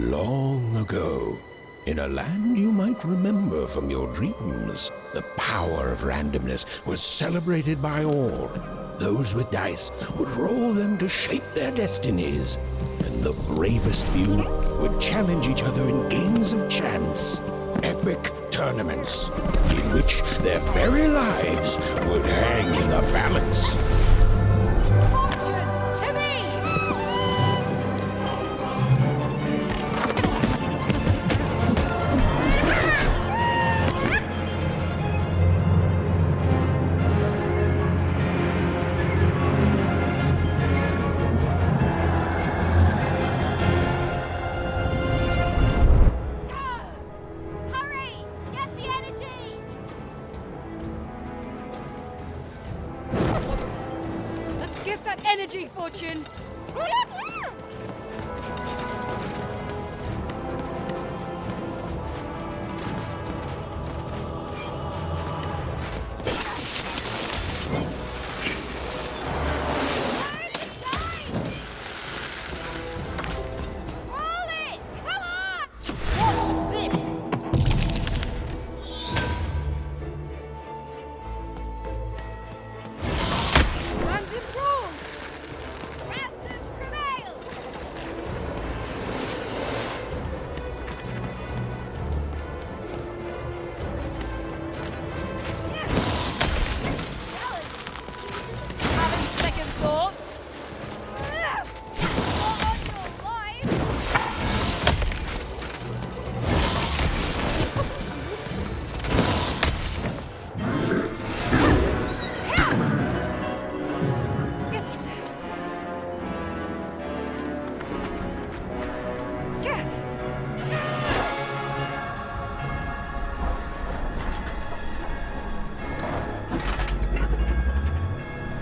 Long ago, in a land you might remember from your dreams, the power of randomness was celebrated by all. Those with dice would roll them to shape their destinies, and the bravest few would challenge each other in games of chance, epic tournaments, in which their very lives would hang in the balance. Fortune to me! Hurry! Get the energy! Let's get that energy, Fortune! Roll it! Come on! Watch this! Random rules! Random prevails! Having second thoughts? Not on your life!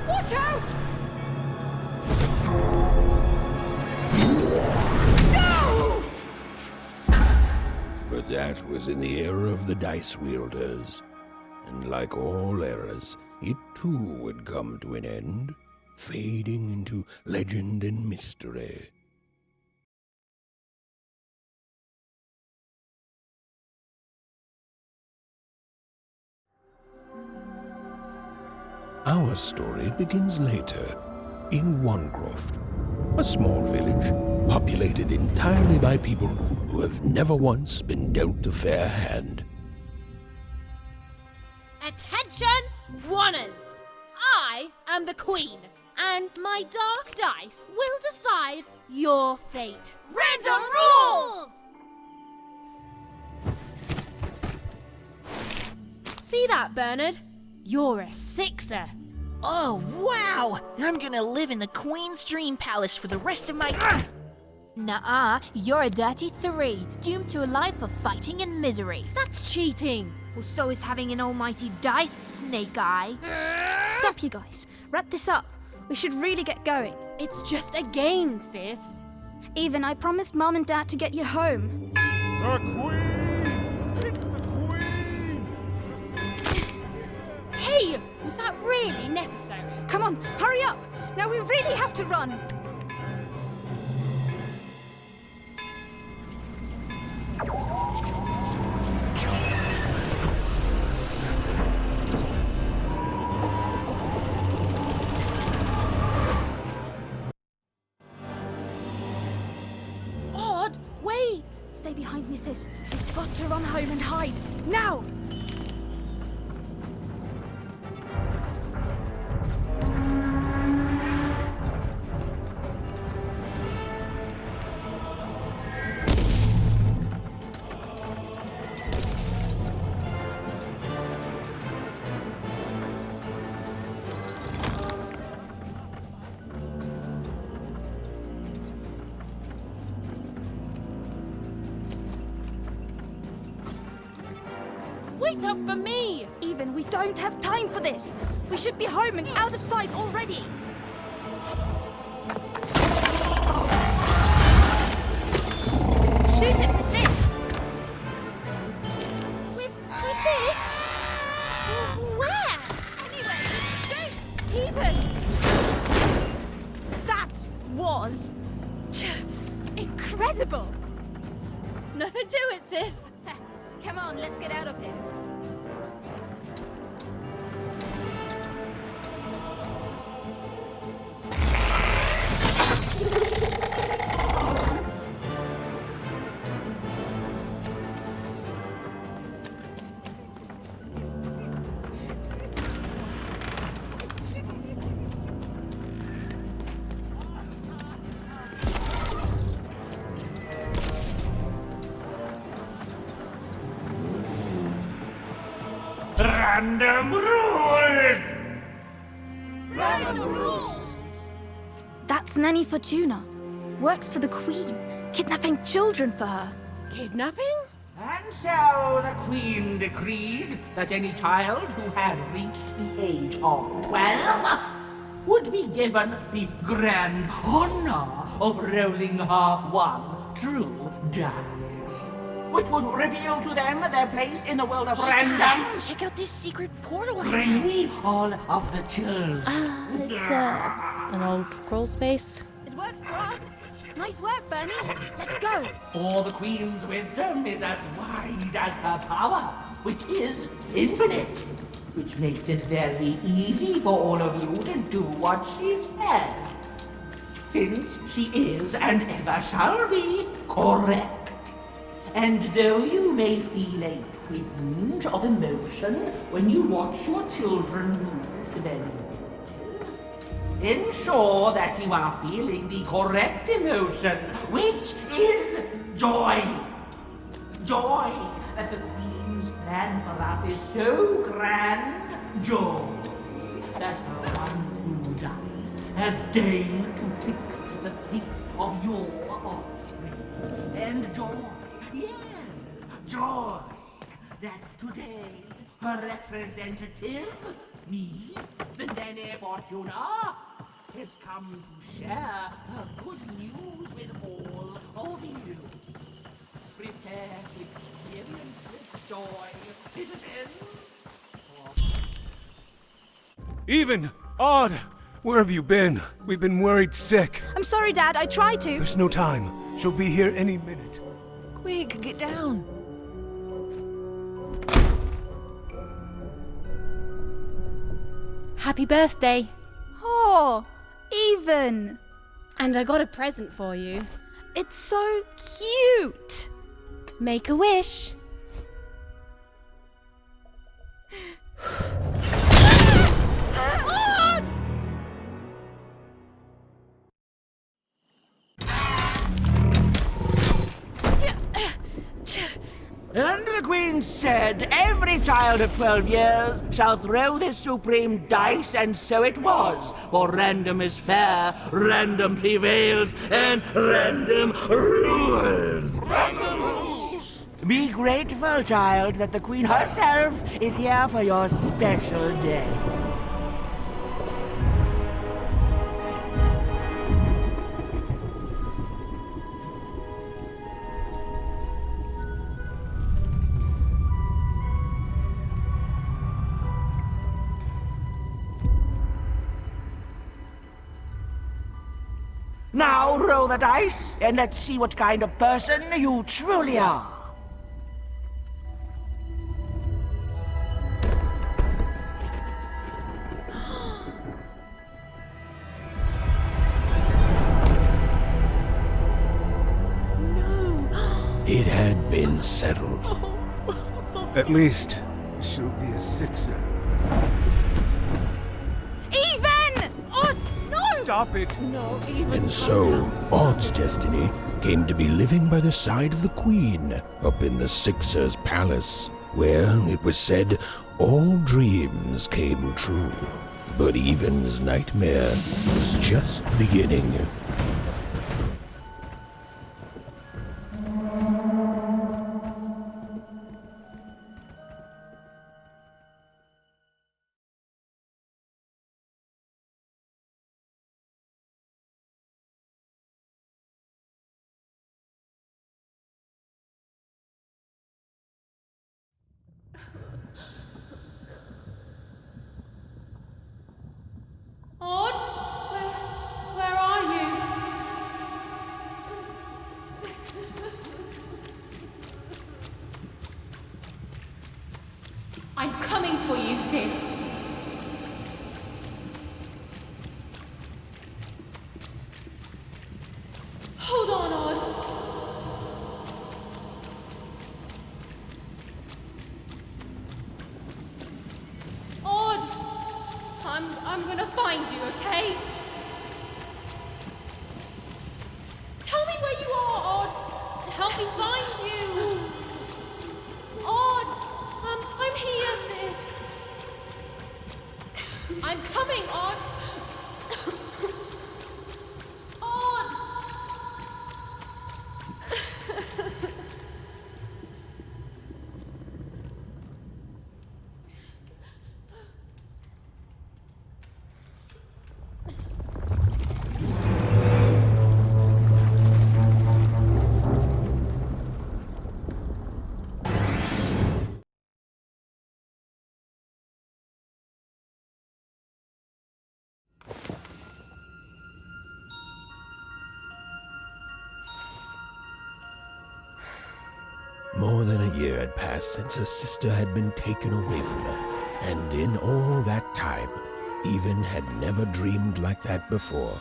Watch out! No! But that was in the era of the dice wielders, and like all eras, it too would come to an end, fading into legend and mystery. Our story begins later, in Wanecroft, a small village populated entirely by people who have never once been dealt a fair hand. Attention, Wanners! I am the Queen, and my dark dice will decide your fate. Random rules! See that, Bernard? You're a sixer. Oh, wow! I'm gonna live in the Queen's Dream Palace for the rest of my... Nuh-uh, you're a dirty 3, doomed to a life of fighting and misery. That's cheating. Well, so is having an almighty dice, Snake Eye. Stop, you guys. Wrap this up. We should really get going. It's just a game, sis. Even I promised Mom and Dad to get you home. The Queen! It's the Queen! Hey, was that really necessary? Come on, hurry up! Now we really have to run! Odd, wait. Stay behind me, sis. We've got to run home and hide. Now! Wait up for me. Even, we don't have time for this. We should be home and out of sight already. Shoot it with this! With this? Where? Anyway, shoot! Even! That was incredible! Nothing to it, sis. Come on, let's get out of here. Random rules! That's Nanny Fortuna. Works for the Queen, kidnapping children for her. Kidnapping? And so the Queen decreed that any child who had reached the age of 12 would be given the grand honor of rolling her one true dice, which would reveal to them their place in the world of random. Check out this secret portal. Bring me all of the children. It's an old crawl space. It works for us. Nice work, Bernie. Let's go. For the Queen's wisdom is as wide as her power, which is infinite, which makes it very easy for all of you to do what she says, since she is and ever shall be correct. And though you may feel a twinge of emotion when you watch your children move to their new villages, ensure that you are feeling the correct emotion, which is joy. Joy that the Queen's plan for us is so grand. Joy that her one true dice has deigned to fix the fate of your offspring. And joy, yes, joy that today her representative, me, the Nanny Fortuna, has come to share her good news with all of you. Prepare to experience this joy, citizens. Even! Odd! Where have you been? We've been worried sick. I'm sorry, Dad. I tried to. There's no time. She'll be here any minute. Quick, get down. Happy birthday. Oh, Even. And I got a present for you. It's so cute. Make a wish. And the Queen said, every child of 12 years shall throw this supreme dice, and so it was. For random is fair, random prevails, and random rules. Random rules! Be grateful, child, that the Queen herself is here for your special day. Now roll the dice, and let's see what kind of person you truly are. It had been settled. At least, she'll be a sixer. Even! Oh, no! Stop it! And so, Odd's destiny came to be living by the side of the Queen up in the Sixer's palace, where, it was said, all dreams came true. But Even's nightmare was just beginning. Odd? Where are you? Sis. Hold on, Odd. Odd! I'm gonna find you, okay? Tell me where you are, Odd! Help me find you! Odd! I'm here, sis! I'm coming, Odd! Odd! More than a year had passed since her sister had been taken away from her, and in all that time, Even had never dreamed like that before.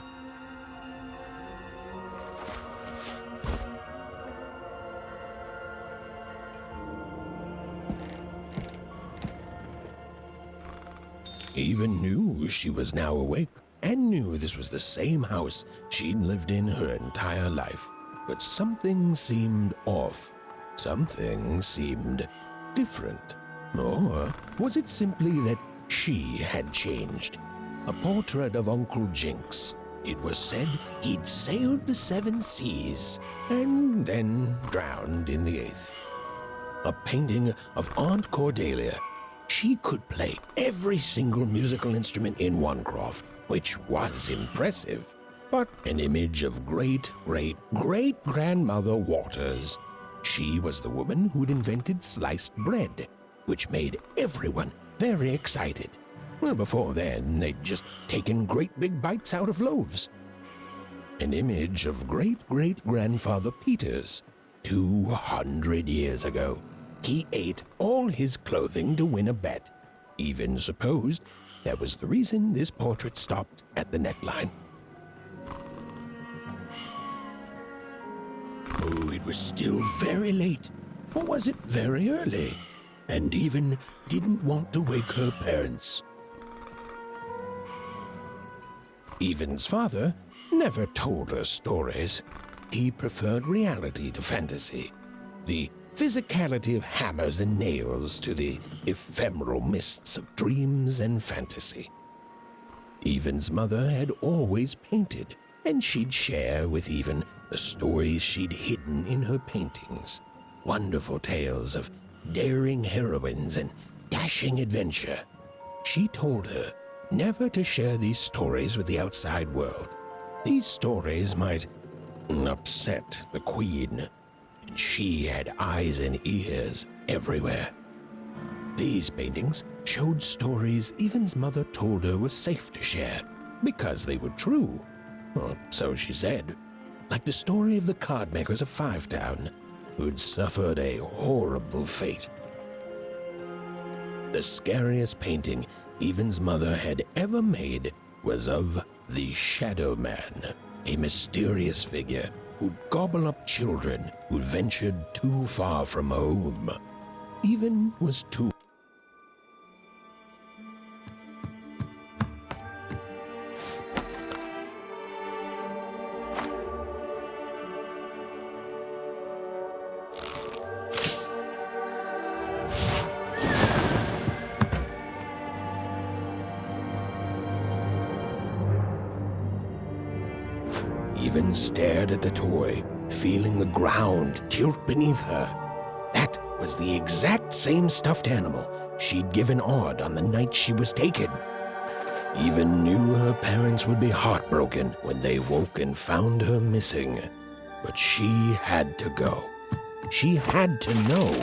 Even knew she was now awake, and knew this was the same house she'd lived in her entire life. But something seemed off. Something seemed different. Or was it simply that she had changed? A portrait of Uncle Jinx. It was said he'd sailed the 7 seas and then drowned in the 8th. A painting of Aunt Cordelia. She could play every single musical instrument in Wanecroft, which was impressive. But an image of great-great-great-grandmother Waters. She was the woman who'd invented sliced bread, which made everyone very excited. Well, before then, they'd just taken great big bites out of loaves. An image of great-great-grandfather Peters, 200 years ago. He ate all his clothing to win a bet. Even supposed that was the reason this portrait stopped at the neckline. Oh, it was still very late. Or was it very early? And Even didn't want to wake her parents. Even's father never told her stories. He preferred reality to fantasy. The physicality of hammers and nails to the ephemeral mists of dreams and fantasy. Even's mother had always painted, and she'd share with Even the stories she'd hidden in her paintings. Wonderful tales of daring heroines and dashing adventure. She told her never to share these stories with the outside world. These stories might upset the Queen. And she had eyes and ears everywhere. These paintings showed stories Even's mother told her were safe to share because they were true. Or so she said. Like the story of the card makers of Five Town, who'd suffered a horrible fate. The scariest painting Even's mother had ever made was of the Shadow Man, a mysterious figure who'd gobble up children who'd ventured too far from home. Even was too. Even stared at the toy, feeling the ground tilt beneath her. That was the exact same stuffed animal she'd given Odd on the night she was taken. Even knew her parents would be heartbroken when they woke and found her missing. But she had to go. She had to know.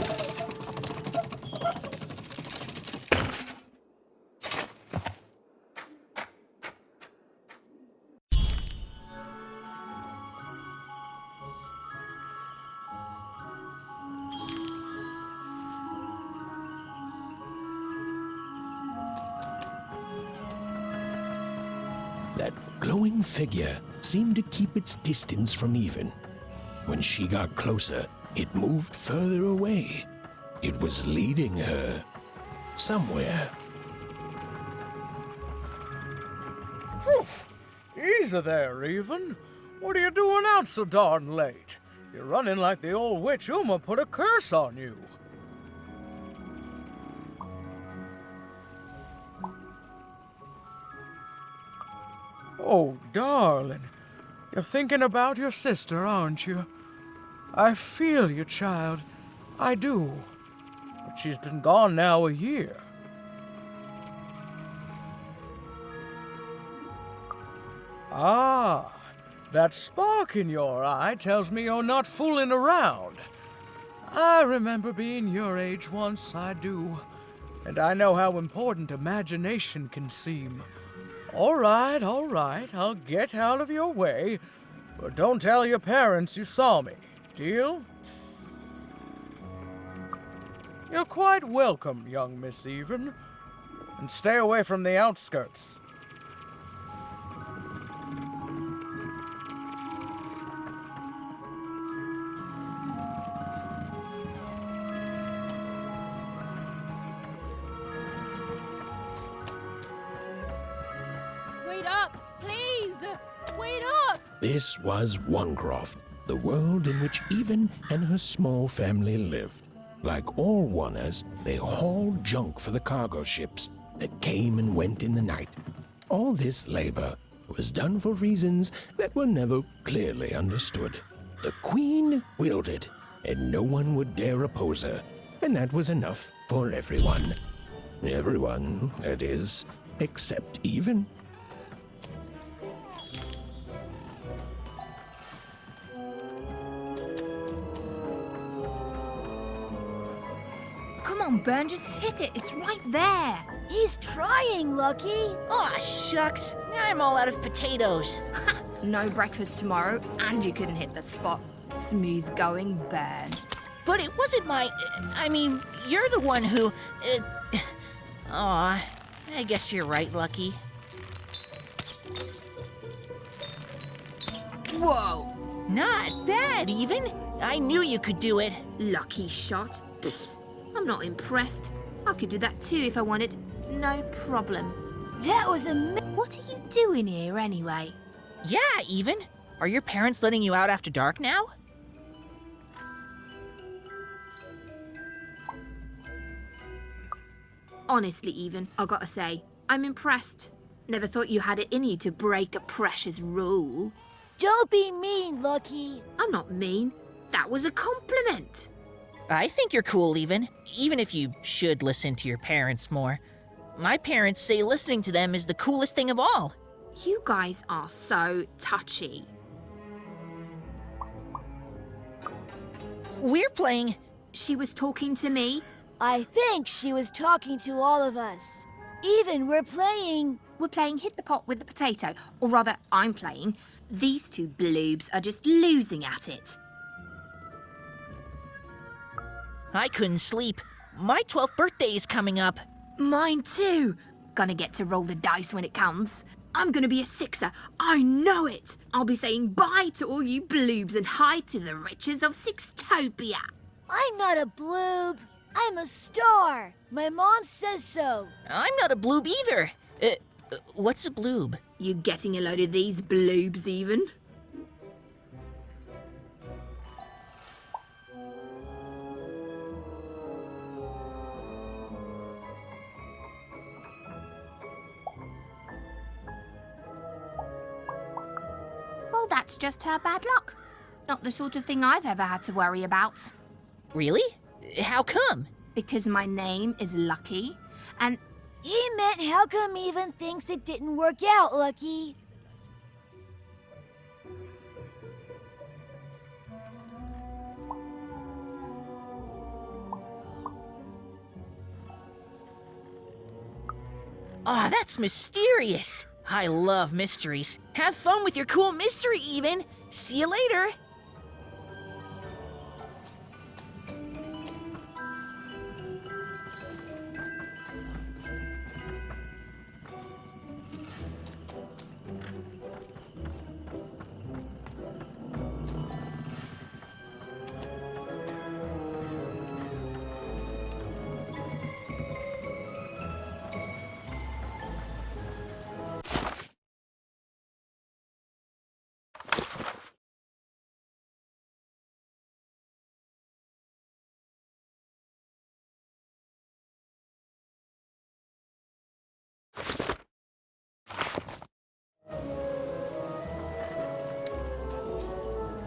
That glowing figure seemed to keep its distance from Even. When she got closer, it moved further away. It was leading her somewhere. Easy there, Even. What are you doing out so darn late? You're running like the old witch Uma put a curse on you. Oh, darling. You're thinking about your sister, aren't you? I feel you, child. I do. But she's been gone now a year. Ah, that spark in your eye tells me you're not fooling around. I remember being your age once, I do. And I know how important imagination can seem. All right, I'll get out of your way. But don't tell your parents you saw me. Deal? You're quite welcome, young Miss Even. And stay away from the outskirts. Wait up, please! Wait up! This was Onecroft, the world in which Even and her small family lived. Like all Oners, they hauled junk for the cargo ships that came and went in the night. All this labor was done for reasons that were never clearly understood. The Queen willed it, and no one would dare oppose her, and that was enough for everyone. Everyone, that is, except Even. Come on, Burn, just hit it. It's right there. He's trying, Lucky. Aw, shucks. Now I'm all out of potatoes. No breakfast tomorrow, and you couldn't hit the spot. Smooth going, Burn. But it wasn't my... I mean, you're the one who... Aw, I guess you're right, Lucky. Whoa! Not bad, Even. I knew you could do it. Lucky shot. Pfft, I'm not impressed. I could do that too if I wanted. No problem. That was What are you doing here anyway? Yeah, Even. Are your parents letting you out after dark now? Honestly, Even, I gotta say, I'm impressed. Never thought you had it in you to break a precious rule. Don't be mean, Lucky. I'm not mean. That was a compliment. I think you're cool, even if you should listen to your parents more. My parents say listening to them is the coolest thing of all. You guys are so touchy. We're playing... She was talking to me. I think she was talking to all of us. Even we're playing... We're playing Hit the Pot with the Potato. Or rather, I'm playing. These two bloobs are just losing at it. I couldn't sleep. My 12th birthday is coming up. Mine too. Gonna get to roll the dice when it comes. I'm gonna be a sixer. I know it. I'll be saying bye to all you bloobs and hi to the riches of Sixtopia. I'm not a bloob. I'm a star. My mom says so. I'm not a bloob either. What's a bloob? You getting a load of these bloobs, even? Well, that's just her bad luck. Not the sort of thing I've ever had to worry about. Really? How come? Because my name is Lucky, and... He meant how come Even thinks it didn't work out, Lucky? Ah, that's mysterious. I love mysteries. Have fun with your cool mystery, Even. See you later.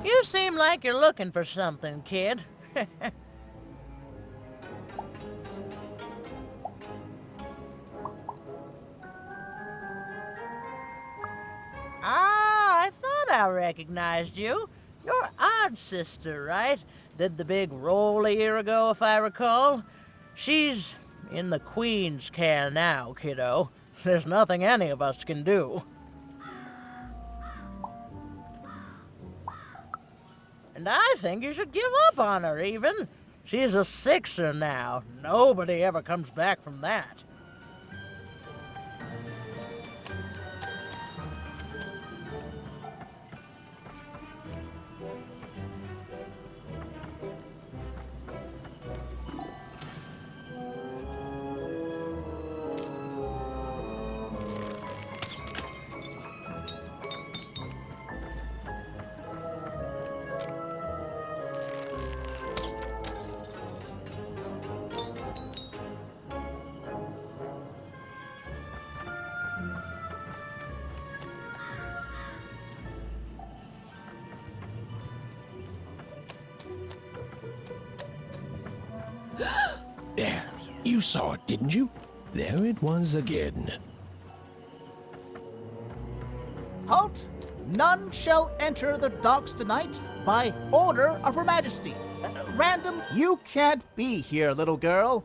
You seem like you're looking for something, kid. I thought I recognized you. You're Odd's sister, right? Did the big roll a year ago, if I recall. She's in the Queen's care now, kiddo. There's nothing any of us can do. And I think you should give up on her, even. She's a Sixer now. Nobody ever comes back from that. There, you saw it, didn't you? There it was again. Halt! None shall enter the docks tonight by order of Her Majesty. Random, you can't be here, little girl.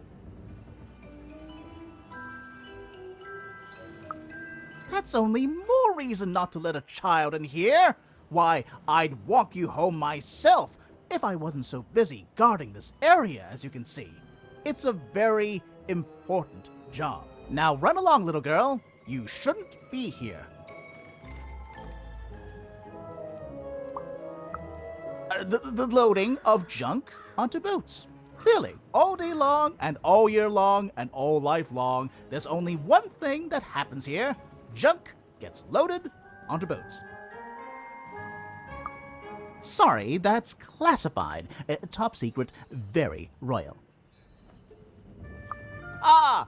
That's only more reason not to let a child in here. Why, I'd walk you home myself if I wasn't so busy guarding this area, as you can see. It's a very important job. Now run along, little girl. You shouldn't be here. The loading of junk onto boats. Clearly, all day long and all year long and all life long, there's only one thing that happens here. Junk gets loaded onto boats. Sorry, that's classified. Top secret, very royal. Ah!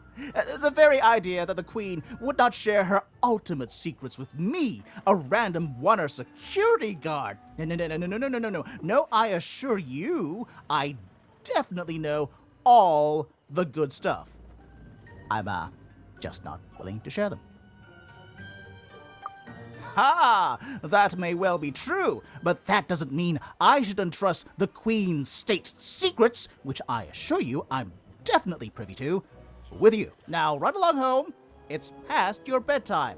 The very idea that the Queen would not share her ultimate secrets with me, a random Wunner security guard. No. No, I assure you, I definitely know all the good stuff. I'm, just not willing to share them. Ha! That may well be true, but that doesn't mean I should entrust the Queen's state secrets, which I assure you I'm definitely privy to, with you. Now run along home. It's past your bedtime.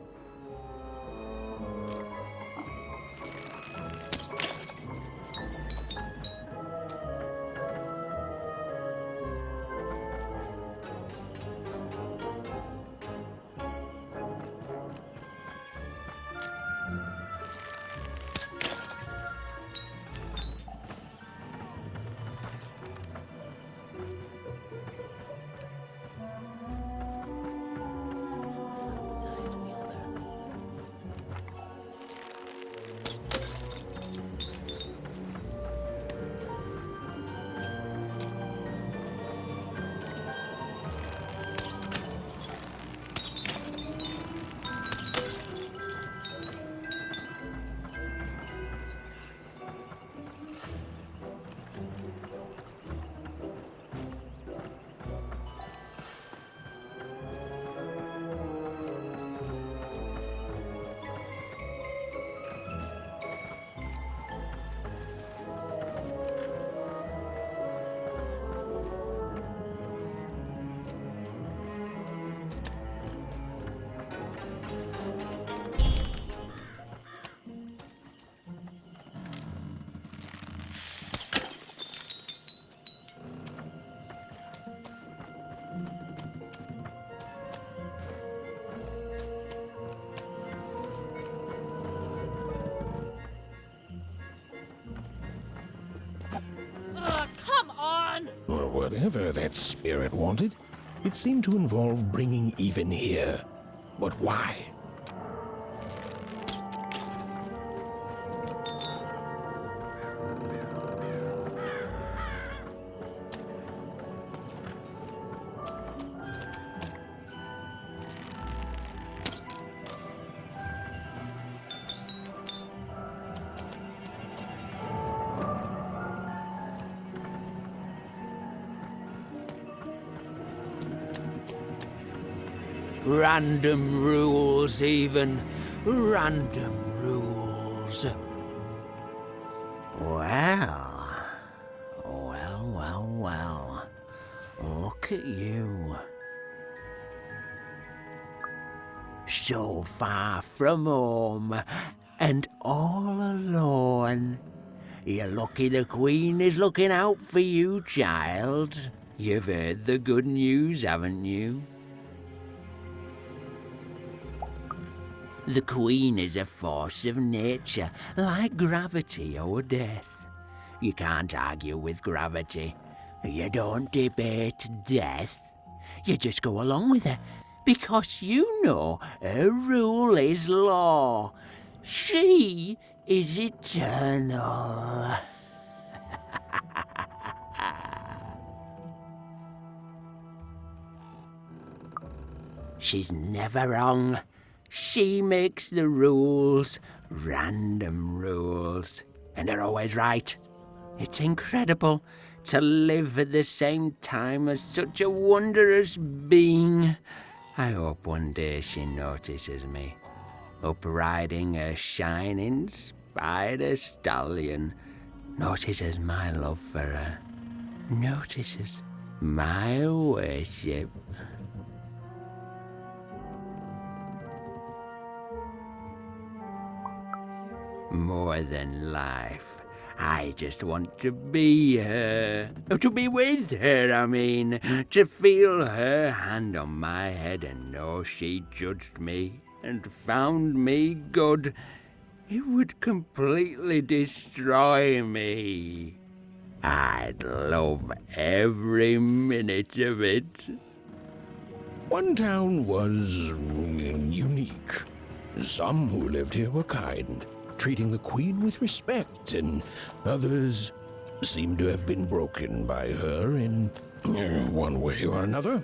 Whatever that spirit wanted, it seemed to involve bringing Even here. But why? Random rules, even. Random rules. Well. Look at you. So far from home, and all alone. You're lucky the Queen is looking out for you, child. You've heard the good news, haven't you? The Queen is a force of nature, like gravity or death. You can't argue with gravity. You don't debate death. You just go along with her, because you know her rule is law. She is eternal. She's never wrong. She makes the rules, random rules, and they're always right. It's incredible to live at the same time as such a wondrous being. I hope one day she notices me, up riding a shining spider stallion, notices my love for her, notices my worship. More than life, I just want to be her. To be with her, I mean. To feel her hand on my head and know she judged me and found me good. It would completely destroy me. I'd love every minute of it. One town was unique. Some who lived here were kind, treating the Queen with respect, and others seemed to have been broken by her in one way or another.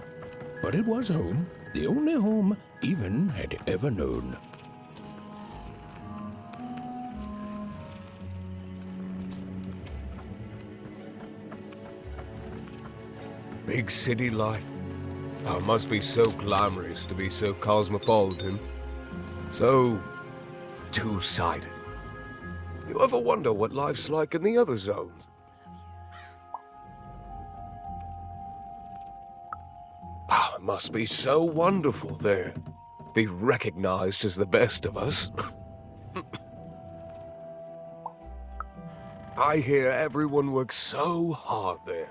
But it was home, the only home Even had ever known. Big city life. Oh, it must be so glamorous to be so cosmopolitan. So two-sided. You ever wonder what life's like in the other zones? Oh, it must be so wonderful there. Be recognized as the best of us. I hear everyone works so hard there.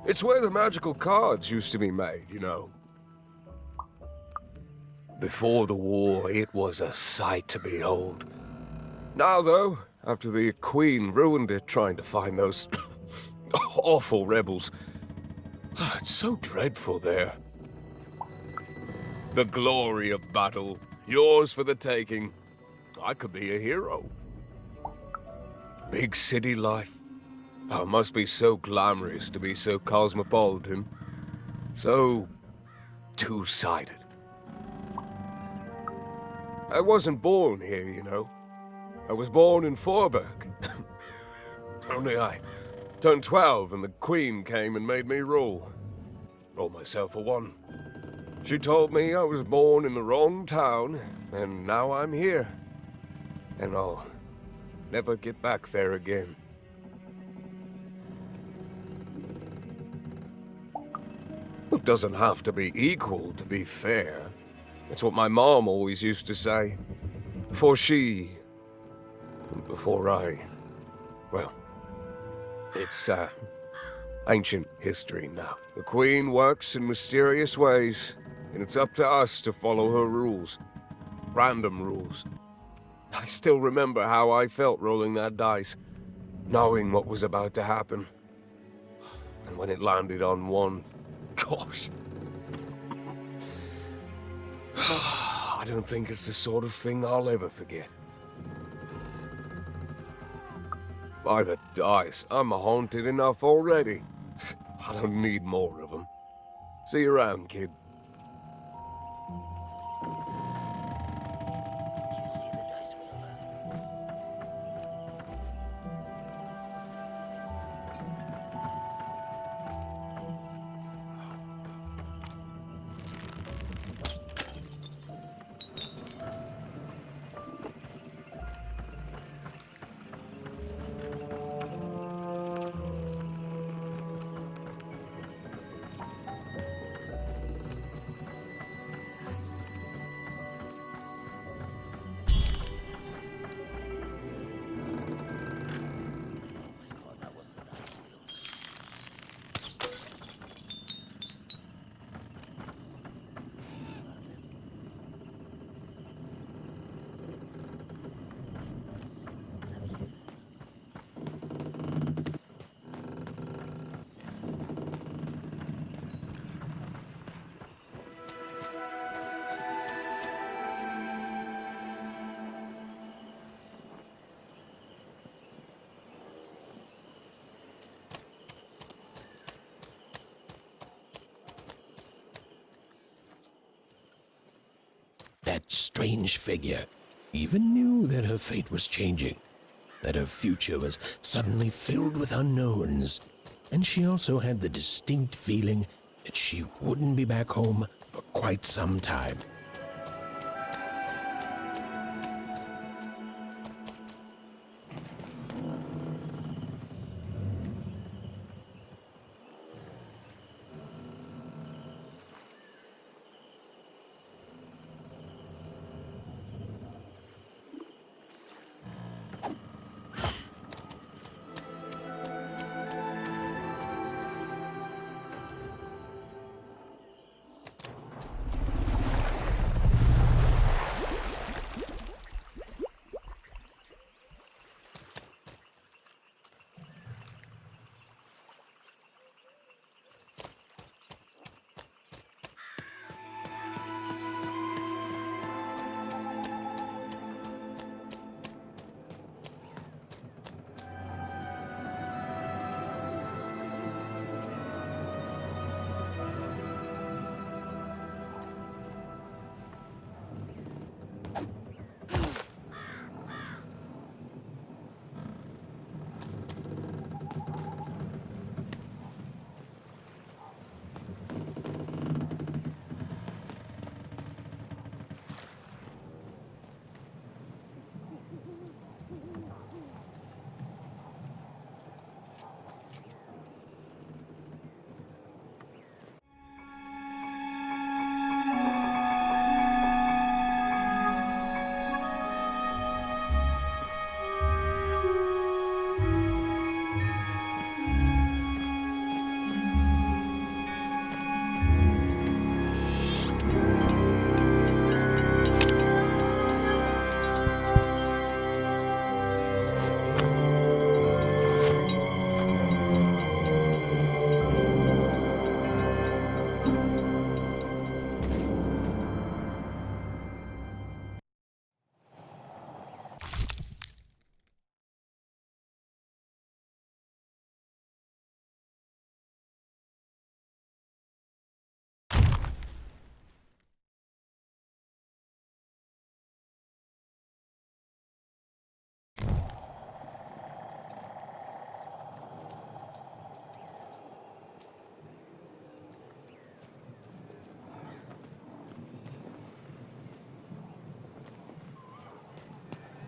It's where the magical cards used to be made, you know. Before the war, it was a sight to behold. Now, though, after the Queen ruined it trying to find those awful rebels, it's so dreadful there. The glory of battle, yours for the taking. I could be a hero. Big city life. Oh, it must be so glamorous to be so cosmopolitan. So two-sided. I wasn't born here, you know. I was born in Forberg. Only I turned 12 and the Queen came and made me rule. Roll myself for one. She told me I was born in the wrong town, and now I'm here. And I'll never get back there again. It doesn't have to be equal to be fair. It's what my mom always used to say. Before I... Well, it's, ancient history now. The Queen works in mysterious ways, and it's up to us to follow her rules. Random rules. I still remember how I felt rolling that dice, knowing what was about to happen. And when it landed on one, gosh. I don't think it's the sort of thing I'll ever forget. By the dice, I'm haunted enough already. I don't need more of them. See you around, kid. that strange figure, even knew that her fate was changing, that her future was suddenly filled with unknowns, and she also had the distinct feeling that she wouldn't be back home for quite some time.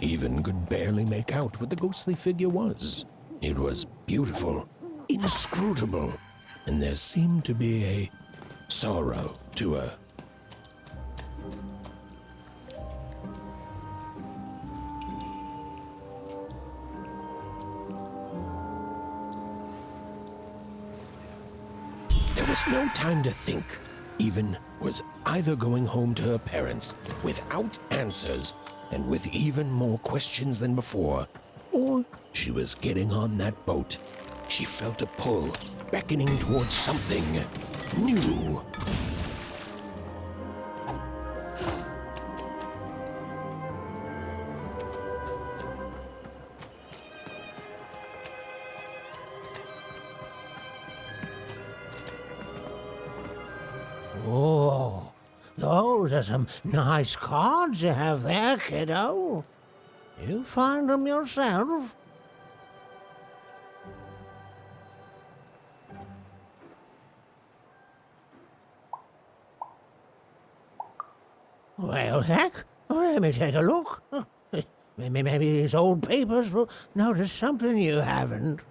Even could barely make out what the ghostly figure was. It was beautiful, inscrutable, and there seemed to be a sorrow to her. There was no time to think. Even was either going home to her parents without answers and with even more questions than before, or she was getting on that boat. She felt a pull, beckoning towards something new. Oh, those are some nice cards you have there, kiddo. You find them yourself? Well, heck, let me take a look. Maybe these old papers will notice something you haven't.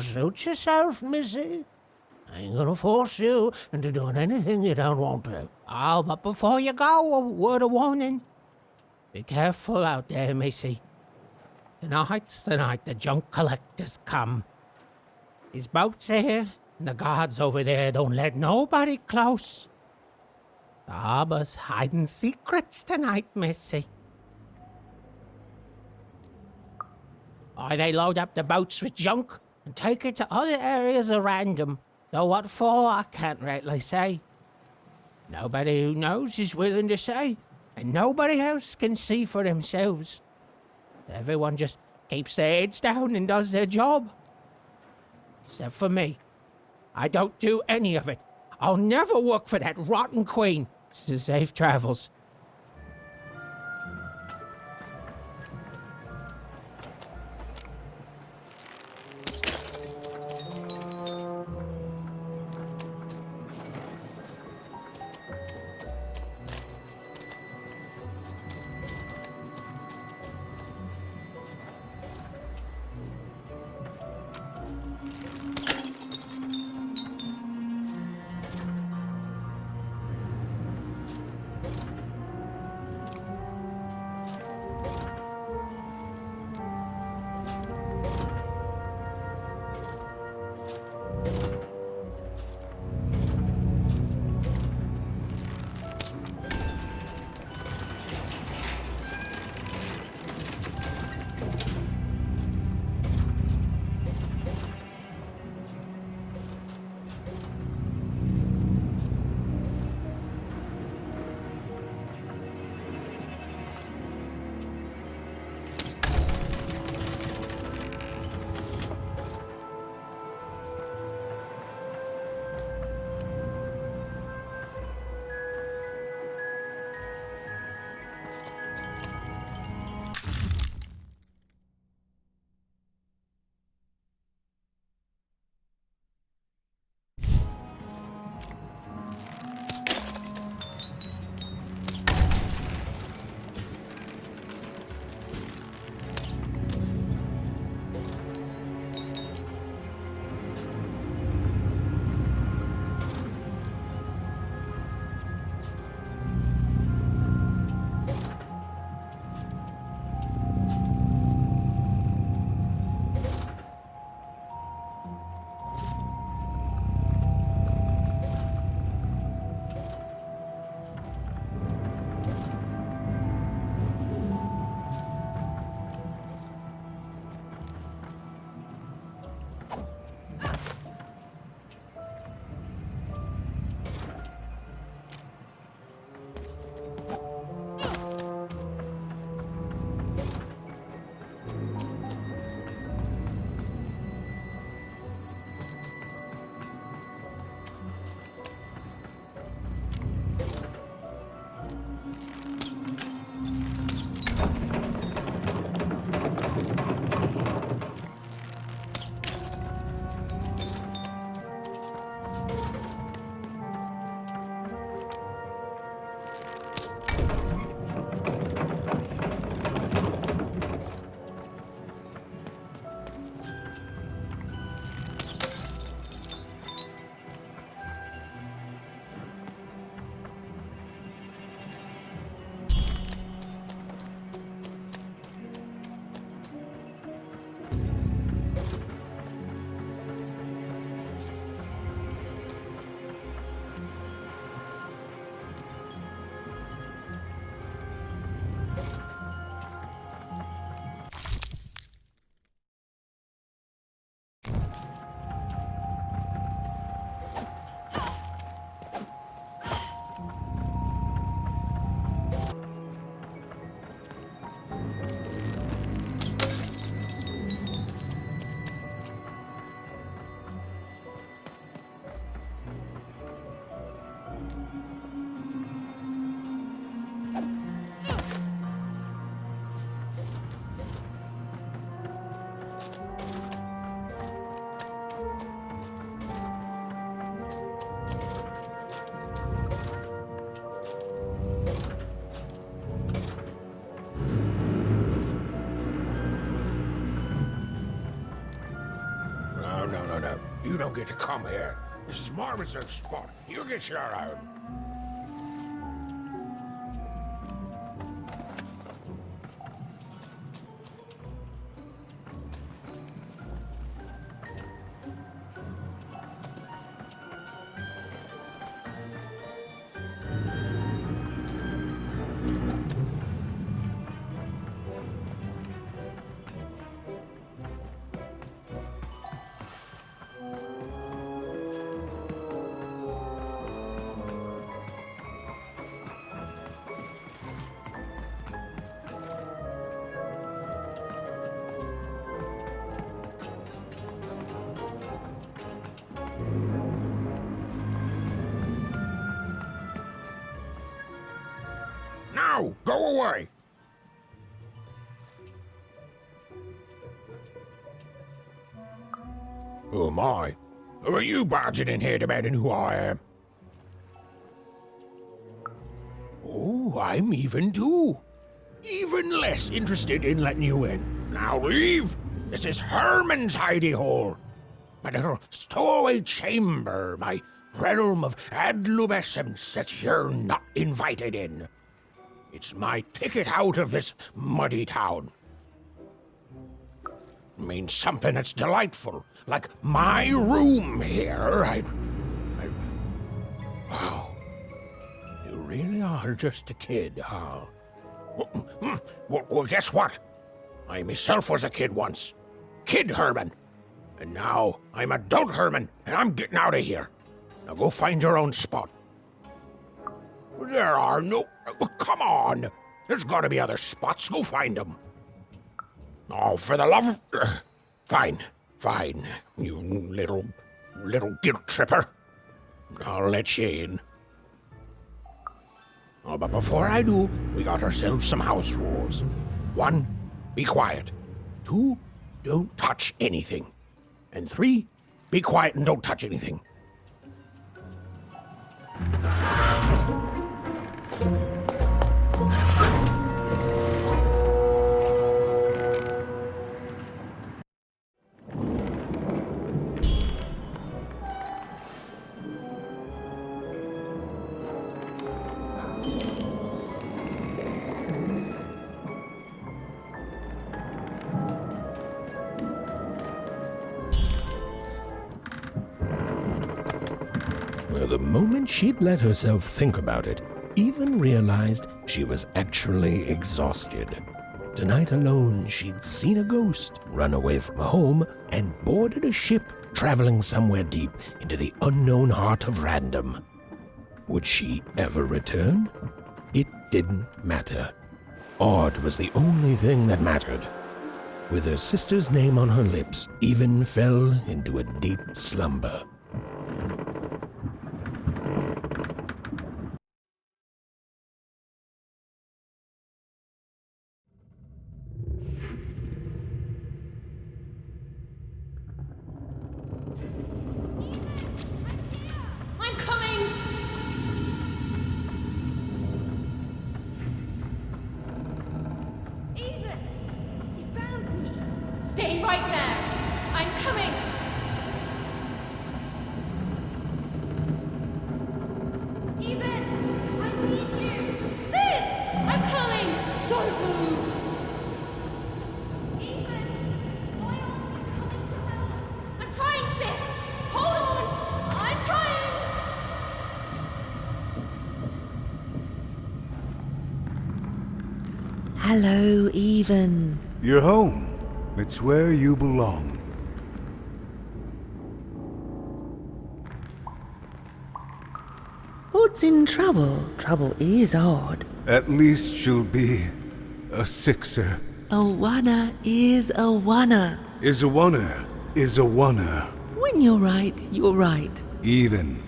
Suit yourself, missy. I ain't gonna force you into doing anything you don't want to. Oh, but before you go, a word of warning. Be careful out there, missy. Tonight's the night the junk collectors come. His boat's here, and the guards over there don't let nobody close. The harbor's hiding secrets tonight, missy. Or they load up the boats with junk and take it to other areas at random. Though what for, I can't rightly say. Nobody who knows is willing to say, and nobody else can see for themselves. Everyone just keeps their heads down and does their job. Except for me. I don't do any of it. I'll never work for that rotten queen. Safe travels. No. You don't get to come here. This is Marmoset's spot. You get your own. Now, go away! Oh my, who are you barging in here demanding who I am? Oh, I'm even too. Even less interested in letting you in. Now leave! This is Herman's hidey hole. My little stowaway chamber, my realm of adlubescence that you're not invited in. It's my ticket out of this muddy town. It means something that's delightful, like my room here. Wow. You really are just a kid, huh? Well, guess what? I myself was a kid once. Kid Herman. And now I'm adult Herman, and I'm getting out of here. Now go find your own spot. There are no... Come on! There's gotta be other spots. Go find them. Oh, for the love of... Fine. You little guilt tripper. I'll let you in. Oh, but before I do, we got ourselves some house rules. 1, be quiet. 2, don't touch anything. And 3, be quiet and don't touch anything. Well, the moment she'd let herself think about it, even realized she was actually exhausted. Tonight alone, she'd seen a ghost, run away from home, and boarded a ship traveling somewhere deep into the unknown heart of Random. Would she ever return? It didn't matter. Odd was the only thing that mattered. With her sister's name on her lips, Even fell into a deep slumber. I'm coming! Even! You found me! Stay right there! I'm coming! Even! I need you! Sis! I'm coming! Don't move! Even! Why aren't you coming to help? I'm trying, sis! Hold on! I'm trying! Hello, Even. You're home. It's where you belong. What's in trouble? Trouble is odd. At least she'll be a sixer. A wanna is a wanna. Is a wanna. Is a wanna. When you're right, you're right. Even.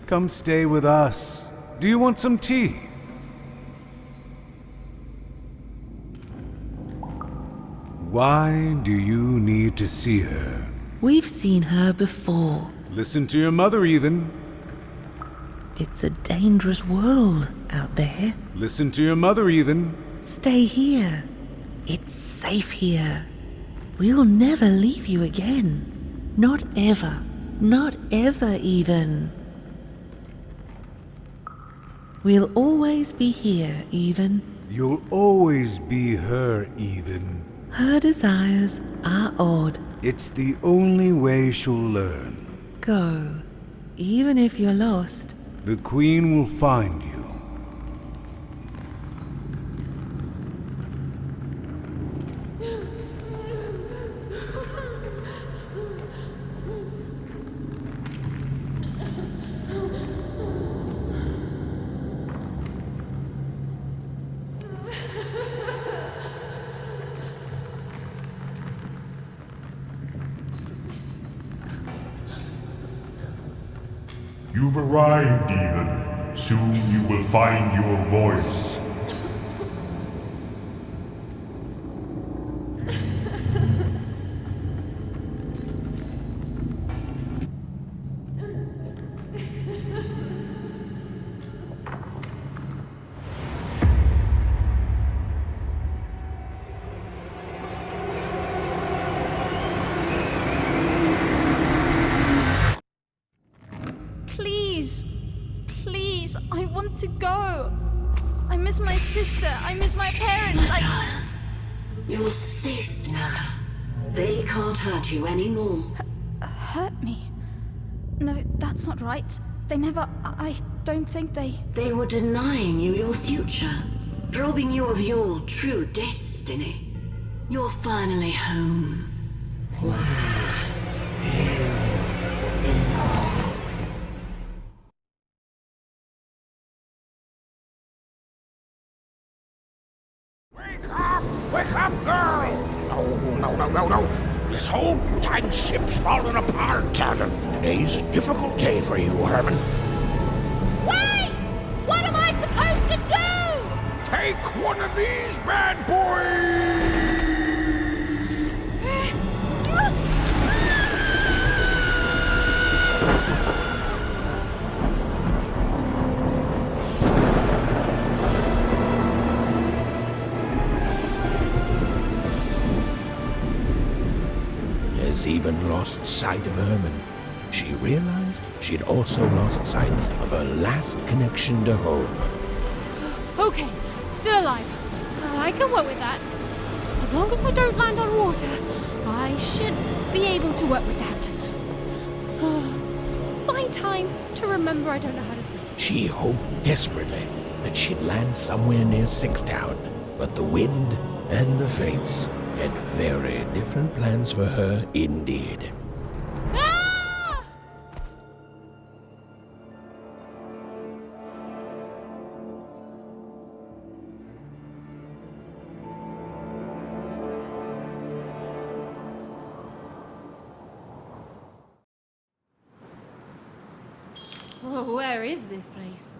Come stay with us. Do you want some tea? Why do you need to see her? We've seen her before. Listen to your mother, Even. It's a dangerous world out there. Listen to your mother, Even. Stay here. It's safe here. We'll never leave you again. Not ever. Not ever, Even. We'll always be here, Even. You'll always be her, Even. Her desires are odd. It's the only way she'll learn. Go. Even if you're lost. The Queen will find you. You've arrived, Even. Soon you will find your voice. want to go. I miss my sister. I miss my parents. You're safe now. They can't hurt you anymore. Hurt me? No, that's not right. They never... I don't think they... They were denying you your future, robbing you of your true destiny. You're finally home. Wake up, girl! No. This whole time ship's falling apart. Today's a difficult day for you, Herman. Wait! What am I supposed to do? Take one of these bad boys! Has even lost sight of Herman. She realized she'd also lost sight of her last connection to home. Okay, still alive. I can work with that. As long as I don't land on water, I should be able to work with that. Find time to remember I don't know how to swim. She hoped desperately that she'd land somewhere near Sixtown, but the wind and the fates had very different plans for her indeed. Ah! Oh, where is this place?